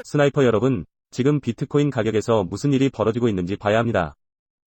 스나이퍼 여러분, 지금 비트코인 가격에서 무슨 일이 벌어지고 있는지 봐야 합니다.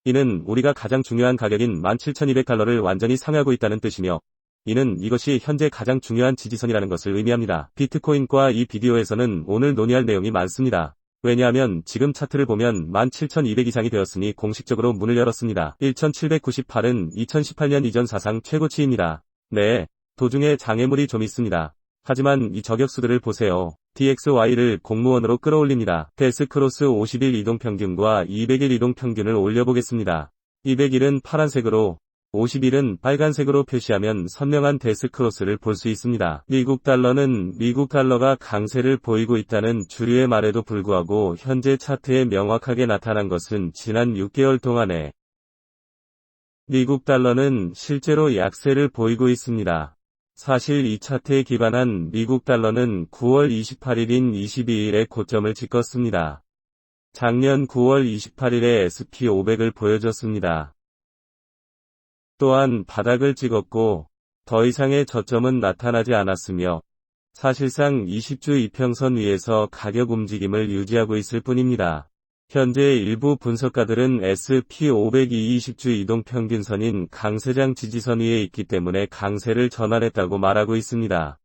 이는 우리가 가장 중요한 가격인 17,200달러를 완전히 상회하고 있다는 뜻이며, 이는 이것이 현재 가장 중요한 지지선이라는 것을 의미합니다. 비트코인과 이 비디오에서는 오늘 논의할 내용이 많습니다. 왜냐하면 지금 차트를 보면 17,200 이상이 되었으니 공식적으로 문을 열었습니다. 1,798은 2018년 이전 사상 최고치입니다. 네, 도중에 장애물이 좀 있습니다. 하지만 이 저격수들을 보세요. DXY를 공무원으로 끌어올립니다. 데스크로스 50일 이동평균과 200일 이동평균을 올려보겠습니다. 200일은 파란색으로, 50일은 빨간색으로 표시하면 선명한 데스크로스를 볼 수 있습니다. 미국 달러가 강세를 보이고 있다는 주류의 말에도 불구하고 현재 차트에 명확하게 나타난 것은 지난 6개월 동안에 미국 달러는 실제로 약세를 보이고 있습니다. 사실 이 차트에 기반한 미국 달러는 9월 28일인 22일에 고점을 찍었습니다. 작년 9월 28일에 SP500을 보여줬습니다. 또한 바닥을 찍었고 더 이상의 저점은 나타나지 않았으며 사실상 20주 이평선 위에서 가격 움직임을 유지하고 있을 뿐입니다. 현재 일부 분석가들은 SP500이 20주 이동평균선인 강세장 지지선 위에 있기 때문에 강세를 전환했다고 말하고 있습니다.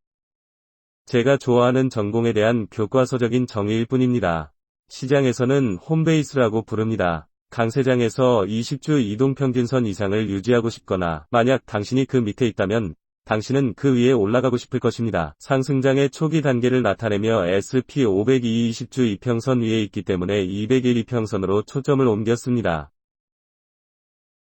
제가 좋아하는 전공에 대한 교과서적인 정의일 뿐입니다. 시장에서는 홈베이스라고 부릅니다. 강세장에서 20주 이동평균선 이상을 유지하고 싶거나 만약 당신이 그 밑에 있다면 당신은 그 위에 올라가고 싶을 것입니다. 상승장의 초기 단계를 나타내며 SP500이 20주 이평선 위에 있기 때문에 200일 이평선으로 초점을 옮겼습니다.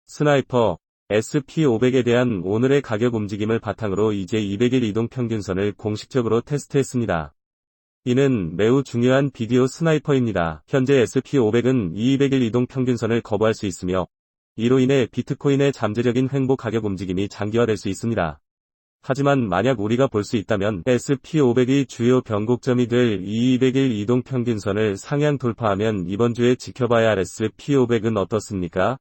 스나이퍼, SP500에 대한 오늘의 가격 움직임을 바탕으로 이제 200일 이동평균선을 공식적으로 테스트했습니다. 이는 매우 중요한 비디오 스나이퍼입니다. 현재 SP500은 200일 이동평균선을 거부할 수 있으며 이로 인해 비트코인의 잠재적인 횡보 가격 움직임이 장기화될 수 있습니다. 하지만 만약 우리가 볼 수 있다면 SP500이 주요 변곡점이 될 200일 이동평균선을 상향 돌파하면 이번 주에 지켜봐야 할 SP500은 어떻습니까?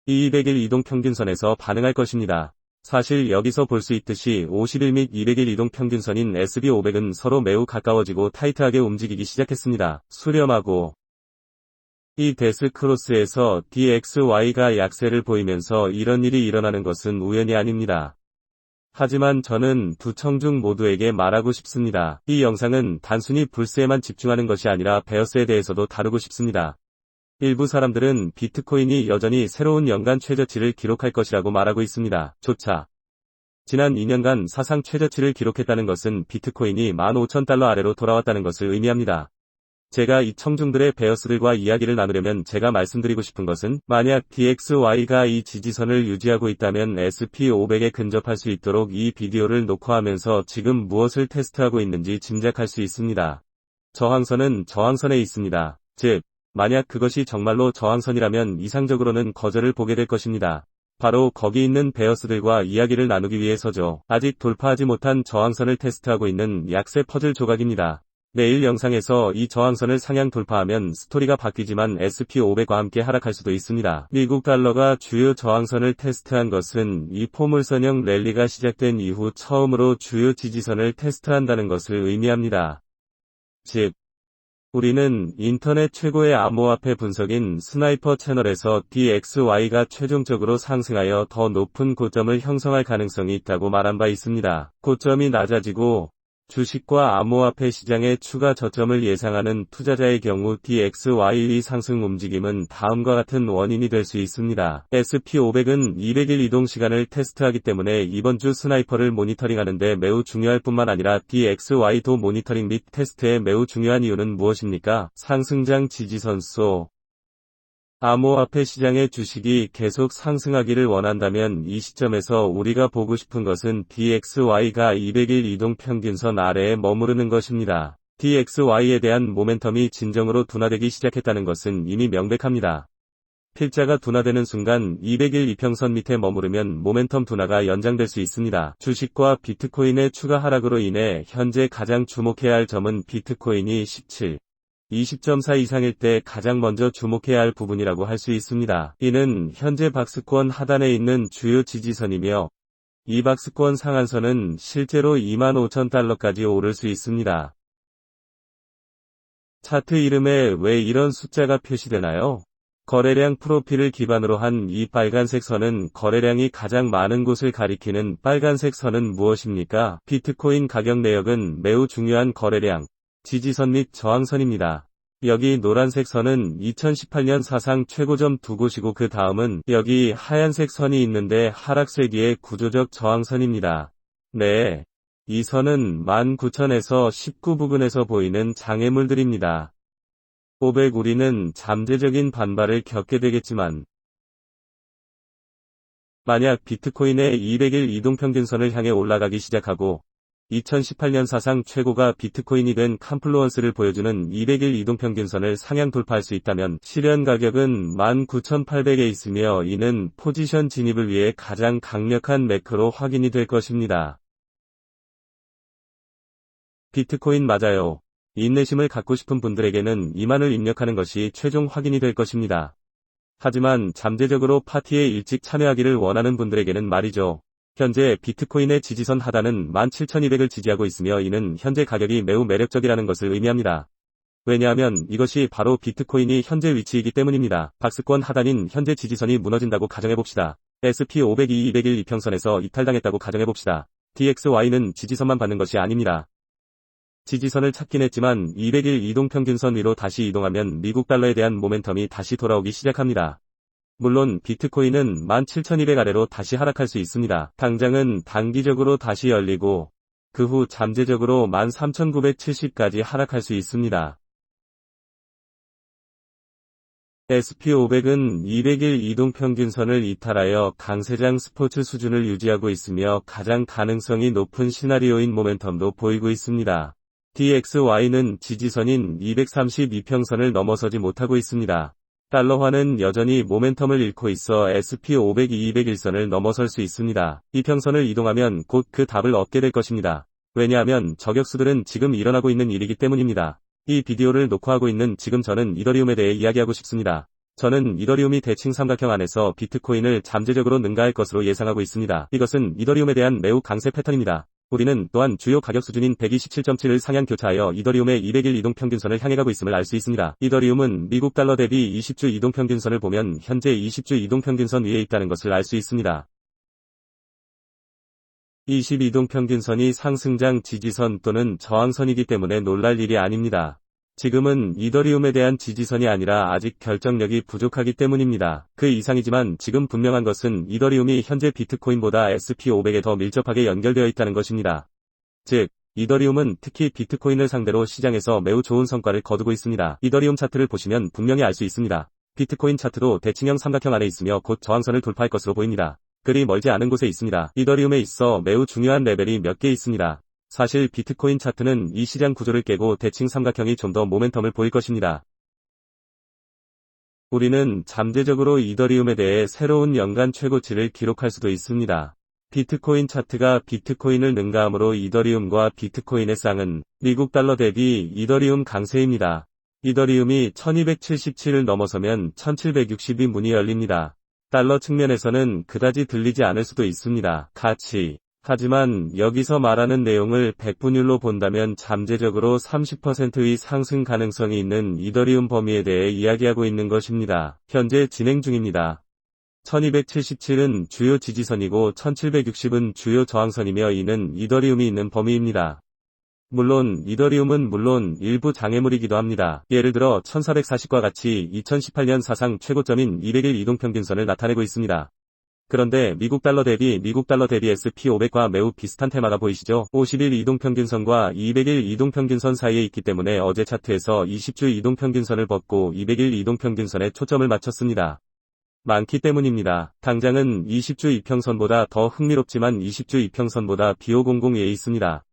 200일 이동평균선에서 반응할 것입니다. 사실 여기서 볼 수 있듯이 50일 및 200일 이동평균선인 SB500은 서로 매우 가까워지고 타이트하게 움직이기 시작했습니다. 수렴하고 이 데스크로스에서 DXY가 약세를 보이면서 이런 일이 일어나는 것은 우연이 아닙니다. 하지만 저는 두 청중 모두에게 말하고 싶습니다. 이 영상은 단순히 불스에만 집중하는 것이 아니라 베어스에 대해서도 다루고 싶습니다. 일부 사람들은 비트코인이 여전히 새로운 연간 최저치를 기록할 것이라고 말하고 있습니다. 지난 2년간 사상 최저치를 기록했다는 것은 비트코인이 15,000달러 아래로 돌아왔다는 것을 의미합니다. 제가 이 청중들의 베어스들과 이야기를 나누려면 제가 말씀드리고 싶은 것은 만약 DXY가 이 지지선을 유지하고 있다면 SP500에 근접할 수 있도록 이 비디오를 녹화하면서 지금 무엇을 테스트하고 있는지 짐작할 수 있습니다. 저항선은 저항선에 있습니다. 즉, 만약 그것이 정말로 저항선이라면 이상적으로는 거절을 보게 될 것입니다. 바로 거기 있는 베어스들과 이야기를 나누기 위해서죠. 아직 돌파하지 못한 저항선을 테스트하고 있는 약세 퍼즐 조각입니다. 내일 영상에서 이 저항선을 상향 돌파하면 스토리가 바뀌지만 SP500과 함께 하락할 수도 있습니다. 미국 달러가 주요 저항선을 테스트한 것은 이 포물선형 랠리가 시작된 이후 처음으로 주요 지지선을 테스트한다는 것을 의미합니다. 즉, 우리는 인터넷 최고의 암호화폐 분석인 스나이퍼 채널에서 DXY가 최종적으로 상승하여 더 높은 고점을 형성할 가능성이 있다고 말한 바 있습니다. 고점이 낮아지고 주식과 암호화폐 시장의 추가 저점을 예상하는 투자자의 경우 DXY의 상승 움직임은 다음과 같은 원인이 될 수 있습니다. SP500은 200일 이동 시간을 테스트하기 때문에 이번 주 스나이퍼를 모니터링하는 데 매우 중요할 뿐만 아니라 DXY도 모니터링 및 테스트에 매우 중요한 이유는 무엇입니까? 상승장 지지선 속 암호화폐 시장의 주식이 계속 상승하기를 원한다면 이 시점에서 우리가 보고 싶은 것은 DXY가 200일 이동평균선 아래에 머무르는 것입니다. DXY에 대한 모멘텀이 진정으로 둔화되기 시작했다는 것은 이미 명백합니다. 필자가 둔화되는 순간 200일 이평선 밑에 머무르면 모멘텀 둔화가 연장될 수 있습니다. 주식과 비트코인의 추가 하락으로 인해 현재 가장 주목해야 할 점은 비트코인이 20.4 이상일 때 가장 먼저 주목해야 할 부분이라고 할 수 있습니다. 이는 현재 박스권 하단에 있는 주요 지지선이며 이 박스권 상한선은 실제로 25,000달러까지 오를 수 있습니다. 차트 이름에 왜 이런 숫자가 표시되나요? 거래량 프로필을 기반으로 한 이 빨간색 선은 거래량이 가장 많은 곳을 가리키는 빨간색 선은 무엇입니까? 비트코인 가격 내역은 매우 중요한 거래량, 지지선 및 저항선입니다. 여기 노란색 선은 2018년 사상 최고점 두 곳이고 그 다음은 여기 하얀색 선이 있는데 하락세기의 구조적 저항선입니다. 네. 이 선은 19,000에서 19 부근에서 보이는 장애물들입니다. 500 우리는 잠재적인 반발을 겪게 되겠지만 만약 비트코인의 200일 이동평균선을 향해 올라가기 시작하고 2018년 사상 최고가 비트코인이 된 컴플루언스를 보여주는 200일 이동평균선을 상향 돌파할 수 있다면 실현 가격은 19,800에 있으며 이는 포지션 진입을 위해 가장 강력한 매크로 확인이 될 것입니다. 비트코인 맞아요. 인내심을 갖고 싶은 분들에게는 2만을 입력하는 것이 최종 확인이 될 것입니다. 하지만 잠재적으로 파티에 일찍 참여하기를 원하는 분들에게는 말이죠. 현재 비트코인의 지지선 하단은 17,200을 지지하고 있으며 이는 현재 가격이 매우 매력적이라는 것을 의미합니다. 왜냐하면 이것이 바로 비트코인이 현재 위치이기 때문입니다. 박스권 하단인 현재 지지선이 무너진다고 가정해봅시다. SP500이 200일 이평선에서 이탈당했다고 가정해봅시다. DXY는 지지선만 받는 것이 아닙니다. 지지선을 찾긴 했지만 200일 이동평균선 위로 다시 이동하면 미국 달러에 대한 모멘텀이 다시 돌아오기 시작합니다. 물론 비트코인은 17,200 아래로 다시 하락할 수 있습니다. 당장은 단기적으로 다시 열리고 그 후 잠재적으로 13,970까지 하락할 수 있습니다. SP500은 200일 이동평균선을 이탈하여 강세장 스포츠 수준을 유지하고 있으며 가장 가능성이 높은 시나리오인 모멘텀도 보이고 있습니다. DXY는 지지선인 232평선을 넘어서지 못하고 있습니다. 달러화는 여전히 모멘텀을 잃고 있어 SP500이 201선을 넘어설 수 있습니다. 이평선을 이동하면 곧 그 답을 얻게 될 것입니다. 왜냐하면 저격수들은 지금 일어나고 있는 일이기 때문입니다. 이 비디오를 녹화하고 있는 지금 저는 이더리움에 대해 이야기하고 싶습니다. 저는 이더리움이 대칭 삼각형 안에서 비트코인을 잠재적으로 능가할 것으로 예상하고 있습니다. 이것은 이더리움에 대한 매우 강세 패턴입니다. 우리는 또한 주요 가격 수준인 127.7을 상향 교차하여 이더리움의 200일 이동평균선을 향해 가고 있음을 알 수 있습니다. 이더리움은 미국 달러 대비 20주 이동평균선을 보면 현재 20주 이동평균선 위에 있다는 것을 알 수 있습니다. 20이동평균선이 상승장 지지선 또는 저항선이기 때문에 놀랄 일이 아닙니다. 지금은 이더리움에 대한 지지선이 아니라 아직 결정력이 부족하기 때문입니다. 그 이상이지만 지금 분명한 것은 이더리움이 현재 비트코인보다 SP500에 더 밀접하게 연결되어 있다는 것입니다. 즉, 이더리움은 특히 비트코인을 상대로 시장에서 매우 좋은 성과를 거두고 있습니다. 이더리움 차트를 보시면 분명히 알 수 있습니다. 비트코인 차트도 대칭형 삼각형 안에 있으며 곧 저항선을 돌파할 것으로 보입니다. 그리 멀지 않은 곳에 있습니다. 이더리움에 있어 매우 중요한 레벨이 몇 개 있습니다. 사실 비트코인 차트는 이 시장 구조를 깨고 대칭 삼각형이 좀 더 모멘텀을 보일 것입니다. 우리는 잠재적으로 이더리움에 대해 새로운 연간 최고치를 기록할 수도 있습니다. 비트코인 차트가 비트코인을 능가함으로 이더리움과 비트코인의 쌍은 미국 달러 대비 이더리움 강세입니다. 이더리움이 1277을 넘어서면 1760이 문이 열립니다. 달러 측면에서는 그다지 들리지 않을 수도 있습니다. 가치. 하지만 여기서 말하는 내용을 백분율로 본다면 잠재적으로 30%의 상승 가능성이 있는 이더리움 범위에 대해 이야기하고 있는 것입니다. 현재 진행 중입니다. 1277은 주요 지지선이고 1760은 주요 저항선이며 이는 이더리움이 있는 범위입니다. 물론 이더리움은 일부 장애물이기도 합니다. 예를 들어 1440과 같이 2018년 사상 최고점인 200일 이동평균선을 나타내고 있습니다. 그런데 미국 달러 대비 SP500과 매우 비슷한 테마가 보이시죠? 50일 이동평균선과 200일 이동평균선 사이에 있기 때문에 어제 차트에서 20주 이동평균선을 벗고 200일 이동평균선에 초점을 맞췄습니다. 많기 때문입니다. 당장은 20주 이평선보다 더 흥미롭지만 20주 이평선보다 B500에 있습니다.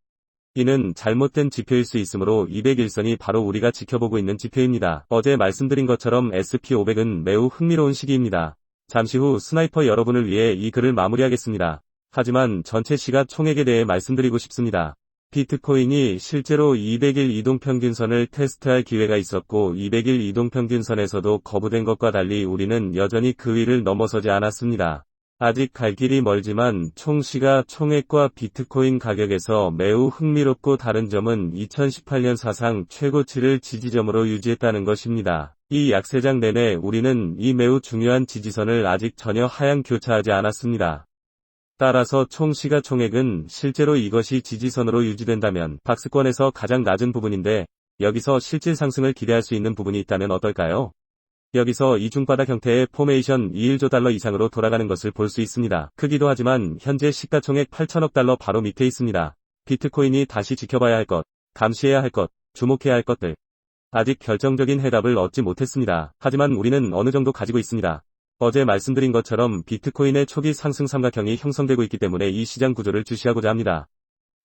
이는 잘못된 지표일 수 있으므로 201선이 바로 우리가 지켜보고 있는 지표입니다. 어제 말씀드린 것처럼 SP500은 매우 흥미로운 시기입니다. 잠시 후 스나이퍼 여러분을 위해 이 글을 마무리하겠습니다. 하지만 전체 시가 총액에 대해 말씀드리고 싶습니다. 비트코인이 실제로 200일 이동평균선을 테스트할 기회가 있었고 200일 이동평균선에서도 거부된 것과 달리 우리는 여전히 그 위를 넘어서지 않았습니다. 아직 갈 길이 멀지만 총시가총액과 비트코인 가격에서 매우 흥미롭고 다른 점은 2018년 사상 최고치를 지지점으로 유지했다는 것입니다. 이 약세장 내내 우리는 이 매우 중요한 지지선을 아직 전혀 하향 교차하지 않았습니다. 따라서 총시가총액은 실제로 이것이 지지선으로 유지된다면 박스권에서 가장 낮은 부분인데 여기서 실질 상승을 기대할 수 있는 부분이 있다면 어떨까요? 여기서 이중바닥 형태의 포메이션 2일조 달러 이상으로 돌아가는 것을 볼 수 있습니다. 크기도 하지만 현재 시가총액 8천억 달러 바로 밑에 있습니다. 비트코인이 다시 지켜봐야 할 것, 감시해야 할 것, 주목해야 할 것들. 아직 결정적인 해답을 얻지 못했습니다. 하지만 우리는 어느 정도 가지고 있습니다. 어제 말씀드린 것처럼 비트코인의 초기 상승 삼각형이 형성되고 있기 때문에 이 시장 구조를 주시하고자 합니다.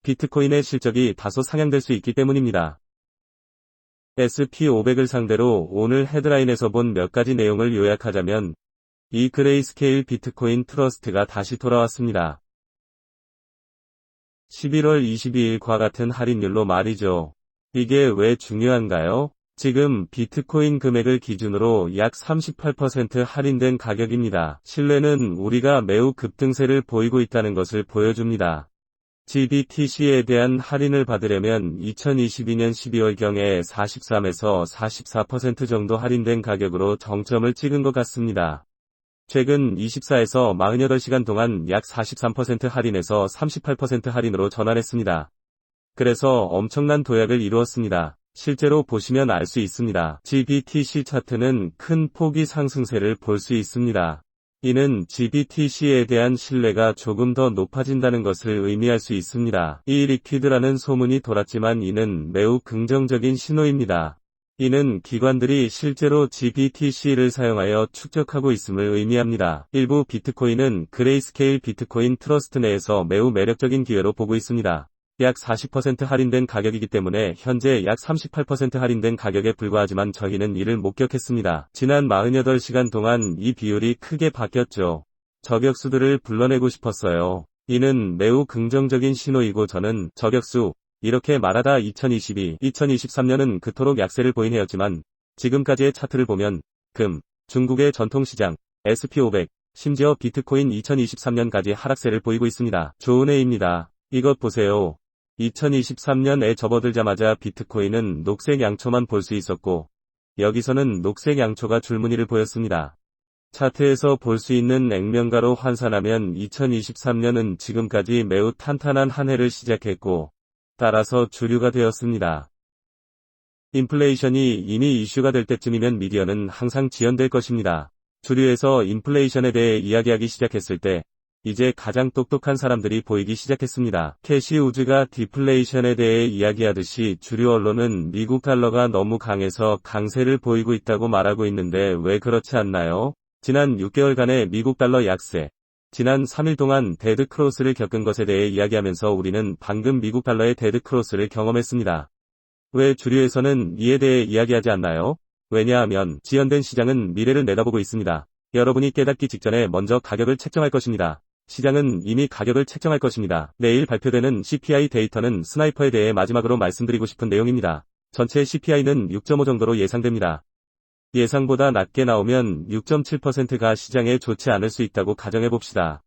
비트코인의 실적이 다소 상향될 수 있기 때문입니다. SP500을 상대로 오늘 헤드라인에서 본 몇 가지 내용을 요약하자면 이 그레이스케일 비트코인 트러스트가 다시 돌아왔습니다. 11월 22일과 같은 할인율로 말이죠. 이게 왜 중요한가요? 지금 비트코인 금액을 기준으로 약 38% 할인된 가격입니다. 신뢰는 우리가 매우 급등세를 보이고 있다는 것을 보여줍니다. GBTC에 대한 할인을 받으려면 2022년 12월경에 43에서 44% 정도 할인된 가격으로 정점을 찍은 것 같습니다. 최근 24에서 48시간 동안 약 43% 할인에서 38% 할인으로 전환했습니다. 그래서 엄청난 도약을 이루었습니다. 실제로 보시면 알 수 있습니다. GBTC 차트는 큰 폭의 상승세를 볼 수 있습니다. 이는 GBTC에 대한 신뢰가 조금 더 높아진다는 것을 의미할 수 있습니다. 이 리퀴드라는 소문이 돌았지만 이는 매우 긍정적인 신호입니다. 이는 기관들이 실제로 GBTC를 사용하여 축적하고 있음을 의미합니다. 일부 비트코인은 그레이스케일 비트코인 트러스트 내에서 매우 매력적인 기회로 보고 있습니다. 약 40% 할인된 가격이기 때문에 현재 약 38% 할인된 가격에 불과하지만 저희는 이를 목격했습니다. 지난 48시간 동안 이 비율이 크게 바뀌었죠. 저격수들을 불러내고 싶었어요. 이는 매우 긍정적인 신호이고 저는 저격수, 이렇게 말하다 2022, 2023년은 그토록 약세를 보인 해였지만 지금까지의 차트를 보면 금, 중국의 전통시장, SP500, 심지어 비트코인 2023년까지 하락세를 보이고 있습니다. 좋은 해입니다. 이것 보세요. 2023년에 접어들자마자 비트코인은 녹색 양초만 볼 수 있었고 여기서는 녹색 양초가 줄무늬를 보였습니다. 차트에서 볼 수 있는 액면가로 환산하면 2023년은 지금까지 매우 탄탄한 한 해를 시작했고 따라서 주류가 되었습니다. 인플레이션이 이미 이슈가 될 때쯤이면 미디어는 항상 지연될 것입니다. 주류에서 인플레이션에 대해 이야기하기 시작했을 때 이제 가장 똑똑한 사람들이 보이기 시작했습니다. 캐시 우즈가 디플레이션에 대해 이야기하듯이 주류 언론은 미국 달러가 너무 강해서 강세를 보이고 있다고 말하고 있는데 왜 그렇지 않나요? 지난 6개월간의 미국 달러 약세, 지난 3일 동안 데드 크로스를 겪은 것에 대해 이야기하면서 우리는 방금 미국 달러의 데드 크로스를 경험했습니다. 왜 주류에서는 이에 대해 이야기하지 않나요? 왜냐하면 지연된 시장은 미래를 내다보고 있습니다. 여러분이 깨닫기 직전에 먼저 가격을 책정할 것입니다. 시장은 이미 가격을 책정할 것입니다. 내일 발표되는 CPI 데이터는 스나이퍼에 대해 마지막으로 말씀드리고 싶은 내용입니다. 전체 CPI는 6.5 정도로 예상됩니다. 예상보다 낮게 나오면 6.7%가 시장에 좋지 않을 수 있다고 가정해봅시다.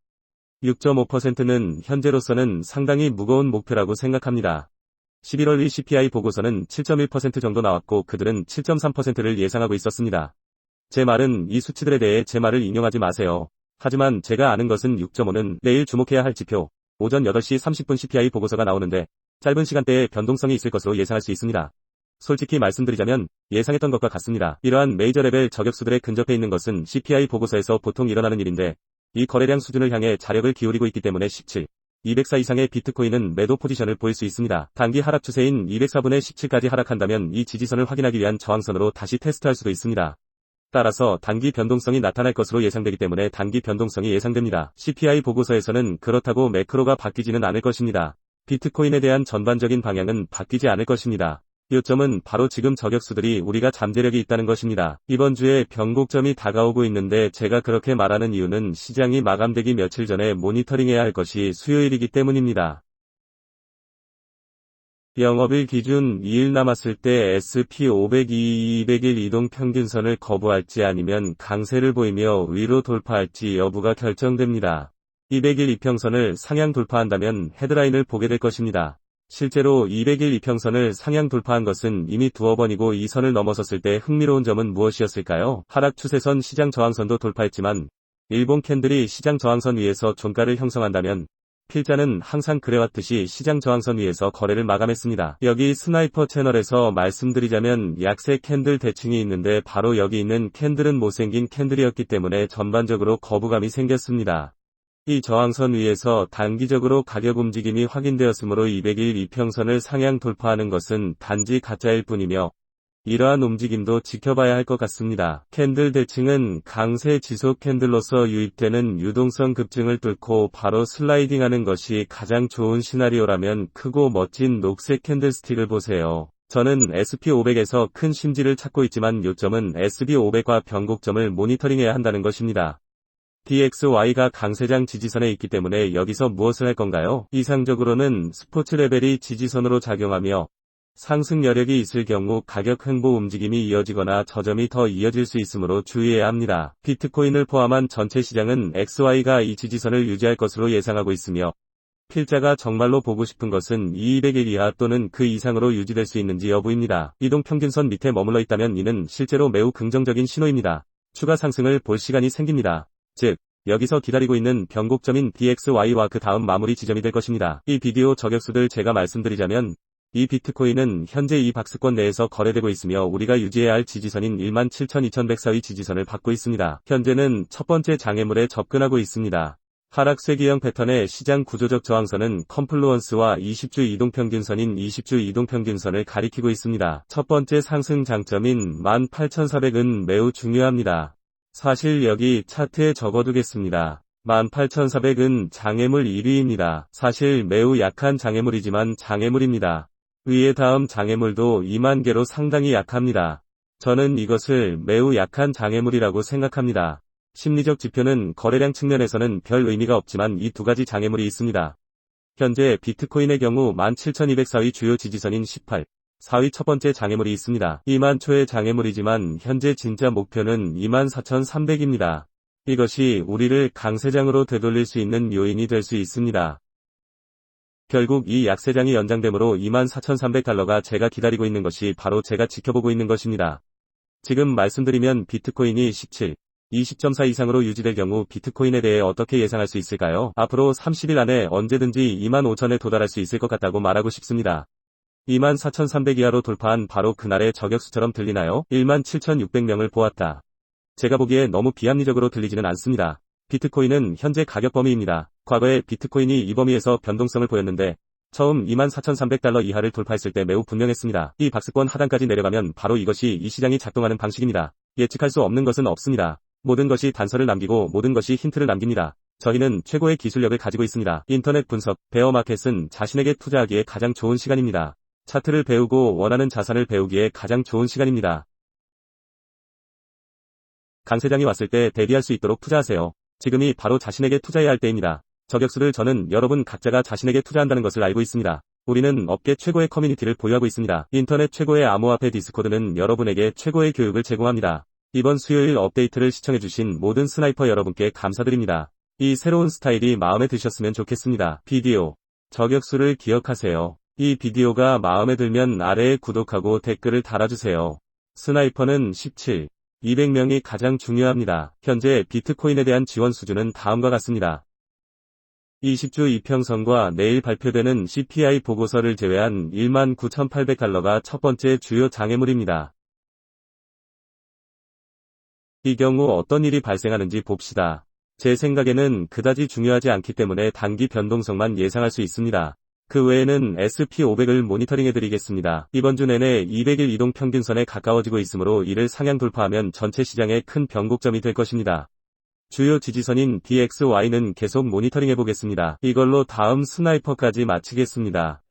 6.5%는 현재로서는 상당히 무거운 목표라고 생각합니다. 11월 1 CPI 보고서는 7.1% 정도 나왔고 그들은 7.3%를 예상하고 있었습니다. 제 말은 이 수치들에 대해 제 말을 인용하지 마세요. 하지만 제가 아는 것은 6.5는 내일 주목해야 할 지표, 오전 8시 30분 CPI 보고서가 나오는데 짧은 시간대에 변동성이 있을 것으로 예상할 수 있습니다. 솔직히 말씀드리자면 예상했던 것과 같습니다. 이러한 메이저 레벨 저격수들에 근접해 있는 것은 CPI 보고서에서 보통 일어나는 일인데 이 거래량 수준을 향해 자력을 기울이고 있기 때문에 17, 204 이상의 비트코인은 매도 포지션을 보일 수 있습니다. 단기 하락 추세인 204분의 17까지 하락한다면 이 지지선을 확인하기 위한 저항선으로 다시 테스트할 수도 있습니다. 따라서 단기 변동성이 나타날 것으로 예상되기 때문에 단기 변동성이 예상됩니다. CPI 보고서에서는 그렇다고 매크로가 바뀌지는 않을 것입니다. 비트코인에 대한 전반적인 방향은 바뀌지 않을 것입니다. 요점은 바로 지금 저격수들이 우리가 잠재력이 있다는 것입니다. 이번 주에 변곡점이 다가오고 있는데 제가 그렇게 말하는 이유는 시장이 마감되기 며칠 전에 모니터링해야 할 것이 수요일이기 때문입니다. 영업일 기준 2일 남았을 때 SP500 200일 이동 평균선을 거부할지 아니면 강세를 보이며 위로 돌파할지 여부가 결정됩니다. 200일 이평선을 상향 돌파한다면 헤드라인을 보게 될 것입니다. 실제로 200일 이평선을 상향 돌파한 것은 이미 두어 번이고 이 선을 넘어섰을 때 흥미로운 점은 무엇이었을까요? 하락 추세선 시장 저항선도 돌파했지만 일본 캔들이 시장 저항선 위에서 종가를 형성한다면 필자는 항상 그래왔듯이 시장 저항선 위에서 거래를 마감했습니다. 여기 스나이퍼 채널에서 말씀드리자면 약세 캔들 대칭이 있는데 바로 여기 있는 캔들은 못생긴 캔들이었기 때문에 전반적으로 거부감이 생겼습니다. 이 저항선 위에서 단기적으로 가격 움직임이 확인되었으므로 200일 이평선을 상향 돌파하는 것은 단지 가짜일 뿐이며 이러한 움직임도 지켜봐야 할 것 같습니다. 캔들 대칭은 강세 지속 캔들로서 유입되는 유동성 급증을 뚫고 바로 슬라이딩하는 것이 가장 좋은 시나리오라면 크고 멋진 녹색 캔들스틱을 보세요. 저는 SP500에서 큰 심지를 찾고 있지만 요점은 SB500과 변곡점을 모니터링해야 한다는 것입니다. DXY가 강세장 지지선에 있기 때문에 여기서 무엇을 할 건가요? 이상적으로는 스포츠 레벨이 지지선으로 작용하며 상승 여력이 있을 경우 가격 횡보 움직임이 이어지거나 저점이 더 이어질 수 있으므로 주의해야 합니다. 비트코인을 포함한 전체 시장은 XY가 이 지지선을 유지할 것으로 예상하고 있으며 필자가 정말로 보고 싶은 것은 200일 이하 또는 그 이상으로 유지될 수 있는지 여부입니다. 이동평균선 밑에 머물러 있다면 이는 실제로 매우 긍정적인 신호입니다. 추가 상승을 볼 시간이 생깁니다. 즉, 여기서 기다리고 있는 변곡점인 DXY와 그 다음 마무리 지점이 될 것입니다. 이 비디오 저격수들 제가 말씀드리자면 이 비트코인은 현재 이 박스권 내에서 거래되고 있으며 우리가 유지해야 할 지지선인 17,2104의 지지선을 받고 있습니다. 현재는 첫 번째 장애물에 접근하고 있습니다. 하락쇠기형 패턴의 시장 구조적 저항선은 컴플루언스와 20주 이동평균선인 20주 이동평균선을 가리키고 있습니다. 첫 번째 상승 장점인 18,400은 매우 중요합니다. 사실 여기 차트에 적어두겠습니다. 18,400은 장애물 1위입니다. 사실 매우 약한 장애물이지만 장애물입니다. 위의 다음 장애물도 2만 개로 상당히 약합니다. 저는 이것을 매우 약한 장애물이라고 생각합니다. 심리적 지표는 거래량 측면에서는 별 의미가 없지만 이 두 가지 장애물이 있습니다. 현재 비트코인의 경우 17,204의 주요 지지선인 18, 4위 첫 번째 장애물이 있습니다. 2만 초의 장애물이지만 현재 진짜 목표는 24,300입니다. 이것이 우리를 강세장으로 되돌릴 수 있는 요인이 될 수 있습니다. 결국 이 약세장이 연장되므로 24,300달러가 제가 기다리고 있는 것이 바로 제가 지켜보고 있는 것입니다. 지금 말씀드리면 비트코인이 17, 20.4 이상으로 유지될 경우 비트코인에 대해 어떻게 예상할 수 있을까요? 앞으로 30일 안에 언제든지 25,000에 도달할 수 있을 것 같다고 말하고 싶습니다. 24,300 이하로 돌파한 바로 그날의 저격수처럼 들리나요? 17,600명을 보았다. 제가 보기에 너무 비합리적으로 들리지는 않습니다. 비트코인은 현재 가격 범위입니다. 과거에 비트코인이 이 범위에서 변동성을 보였는데 처음 24,300달러 이하를 돌파했을 때 매우 분명했습니다. 이 박스권 하단까지 내려가면 바로 이것이 이 시장이 작동하는 방식입니다. 예측할 수 없는 것은 없습니다. 모든 것이 단서를 남기고 모든 것이 힌트를 남깁니다. 저희는 최고의 기술력을 가지고 있습니다. 인터넷 분석, 베어마켓은 자신에게 투자하기에 가장 좋은 시간입니다. 차트를 배우고 원하는 자산을 배우기에 가장 좋은 시간입니다. 강세장이 왔을 때 대비할 수 있도록 투자하세요. 지금이 바로 자신에게 투자해야 할 때입니다. 저격수들 저는 여러분 각자가 자신에게 투자한다는 것을 알고 있습니다. 우리는 업계 최고의 커뮤니티를 보유하고 있습니다. 인터넷 최고의 암호화폐 디스코드는 여러분에게 최고의 교육을 제공합니다. 이번 수요일 업데이트를 시청해주신 모든 스나이퍼 여러분께 감사드립니다. 이 새로운 스타일이 마음에 드셨으면 좋겠습니다. 비디오 저격수를 기억하세요. 이 비디오가 마음에 들면 아래에 구독하고 댓글을 달아주세요. 스나이퍼는 17, 200명이 가장 중요합니다. 현재 비트코인에 대한 지원 수준은 다음과 같습니다. 20주 이평선과 내일 발표되는 CPI 보고서를 제외한 19,800달러가 첫 번째 주요 장애물입니다. 이 경우 어떤 일이 발생하는지 봅시다. 제 생각에는 그다지 중요하지 않기 때문에 단기 변동성만 예상할 수 있습니다. 그 외에는 SP500을 모니터링해드리겠습니다. 이번 주 내내 200일 이동평균선에 가까워지고 있으므로 이를 상향 돌파하면 전체 시장의 큰 변곡점이 될 것입니다. 주요 지지선인 DXY는 계속 모니터링해보겠습니다. 이걸로 다음 스나이퍼까지 마치겠습니다.